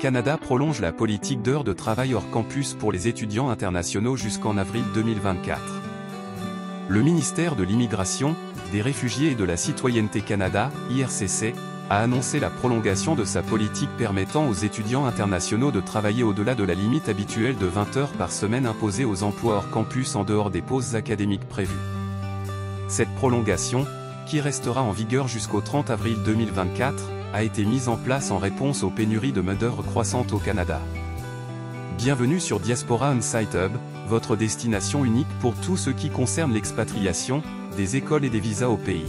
Canada prolonge la politique d'heures de travail hors campus pour les étudiants internationaux jusqu'en avril 2024. Le ministère de l'Immigration, des Réfugiés et de la Citoyenneté Canada, IRCC, a annoncé la prolongation de sa politique permettant aux étudiants internationaux de travailler au-delà de la limite habituelle de 20 heures par semaine imposée aux emplois hors campus en dehors des pauses académiques prévues. Cette prolongation, qui restera en vigueur jusqu'au 30 avril 2024, a été mise en place en réponse aux pénuries de main-d'œuvre croissantes au Canada. Bienvenue sur Diaspora Onsite Hub, votre destination unique pour tout ce qui concerne l'expatriation, des écoles et des visas au pays.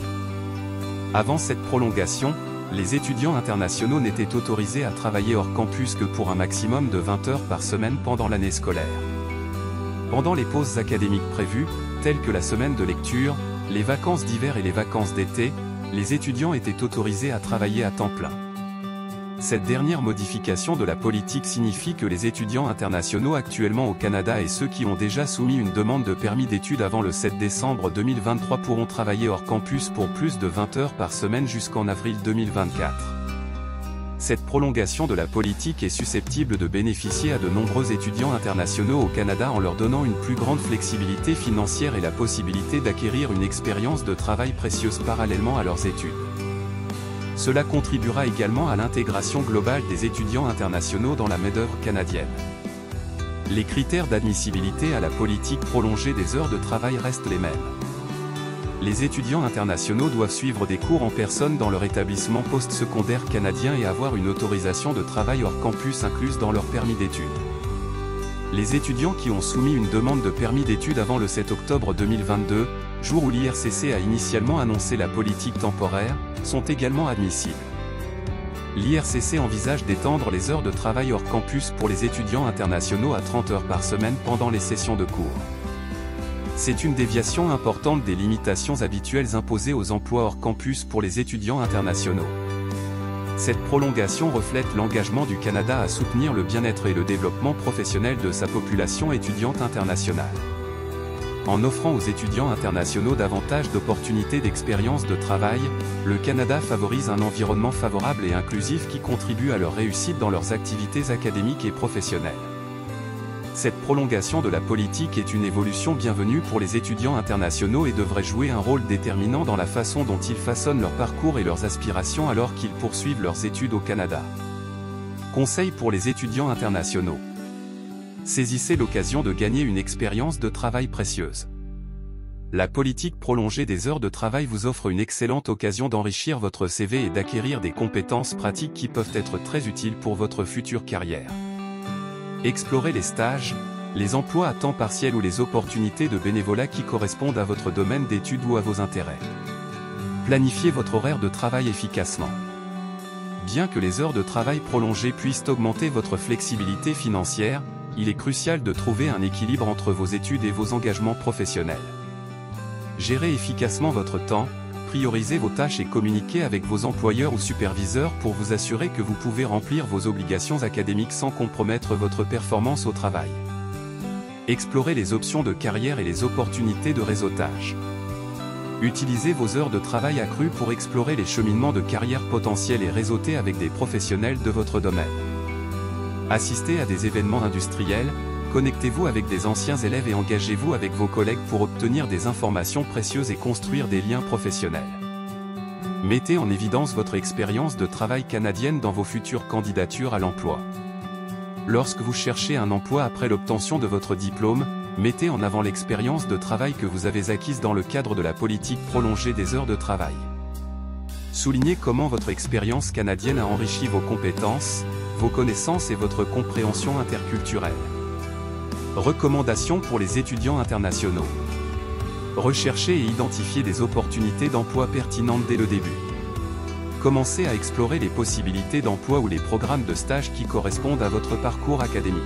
Avant cette prolongation, les étudiants internationaux n'étaient autorisés à travailler hors campus que pour un maximum de 20 heures par semaine pendant l'année scolaire. Pendant les pauses académiques prévues, telles que la semaine de lecture, les vacances d'hiver et les vacances d'été, les étudiants étaient autorisés à travailler à temps plein. Cette dernière modification de la politique signifie que les étudiants internationaux actuellement au Canada et ceux qui ont déjà soumis une demande de permis d'études avant le 7 décembre 2023 pourront travailler hors campus pour plus de 20 heures par semaine jusqu'en avril 2024. Cette prolongation de la politique est susceptible de bénéficier à de nombreux étudiants internationaux au Canada en leur donnant une plus grande flexibilité financière et la possibilité d'acquérir une expérience de travail précieuse parallèlement à leurs études. Cela contribuera également à l'intégration globale des étudiants internationaux dans la main-d'œuvre canadienne. Les critères d'admissibilité à la politique prolongée des heures de travail restent les mêmes. Les étudiants internationaux doivent suivre des cours en personne dans leur établissement postsecondaire canadien et avoir une autorisation de travail hors campus incluse dans leur permis d'études. Les étudiants qui ont soumis une demande de permis d'études avant le 7 octobre 2022, jour où l'IRCC a initialement annoncé la politique temporaire, sont également admissibles. L'IRCC envisage d'étendre les heures de travail hors campus pour les étudiants internationaux à 30 heures par semaine pendant les sessions de cours. C'est une déviation importante des limitations habituelles imposées aux emplois hors campus pour les étudiants internationaux. Cette prolongation reflète l'engagement du Canada à soutenir le bien-être et le développement professionnel de sa population étudiante internationale. En offrant aux étudiants internationaux davantage d'opportunités d'expérience de travail, le Canada favorise un environnement favorable et inclusif qui contribue à leur réussite dans leurs activités académiques et professionnelles. Cette prolongation de la politique est une évolution bienvenue pour les étudiants internationaux et devrait jouer un rôle déterminant dans la façon dont ils façonnent leur parcours et leurs aspirations alors qu'ils poursuivent leurs études au Canada. Conseil pour les étudiants internationaux. Saisissez l'occasion de gagner une expérience de travail précieuse. La politique prolongée des heures de travail vous offre une excellente occasion d'enrichir votre CV et d'acquérir des compétences pratiques qui peuvent être très utiles pour votre future carrière. Explorez les stages, les emplois à temps partiel ou les opportunités de bénévolat qui correspondent à votre domaine d'études ou à vos intérêts. Planifiez votre horaire de travail efficacement. Bien que les heures de travail prolongées puissent augmenter votre flexibilité financière, il est crucial de trouver un équilibre entre vos études et vos engagements professionnels. Gérez efficacement votre temps, priorisez vos tâches et communiquez avec vos employeurs ou superviseurs pour vous assurer que vous pouvez remplir vos obligations académiques sans compromettre votre performance au travail. Explorez les options de carrière et les opportunités de réseautage. Utilisez vos heures de travail accrues pour explorer les cheminements de carrière potentiels et réseauter avec des professionnels de votre domaine. Assistez à des événements industriels, connectez-vous avec des anciens élèves et engagez-vous avec vos collègues pour obtenir des informations précieuses et construire des liens professionnels. Mettez en évidence votre expérience de travail canadienne dans vos futures candidatures à l'emploi. Lorsque vous cherchez un emploi après l'obtention de votre diplôme, mettez en avant l'expérience de travail que vous avez acquise dans le cadre de la politique prolongée des heures de travail. Soulignez comment votre expérience canadienne a enrichi vos compétences, vos connaissances et votre compréhension interculturelle. Recommandations pour les étudiants internationaux. Recherchez et identifiez des opportunités d'emploi pertinentes dès le début. Commencez à explorer les possibilités d'emploi ou les programmes de stage qui correspondent à votre parcours académique.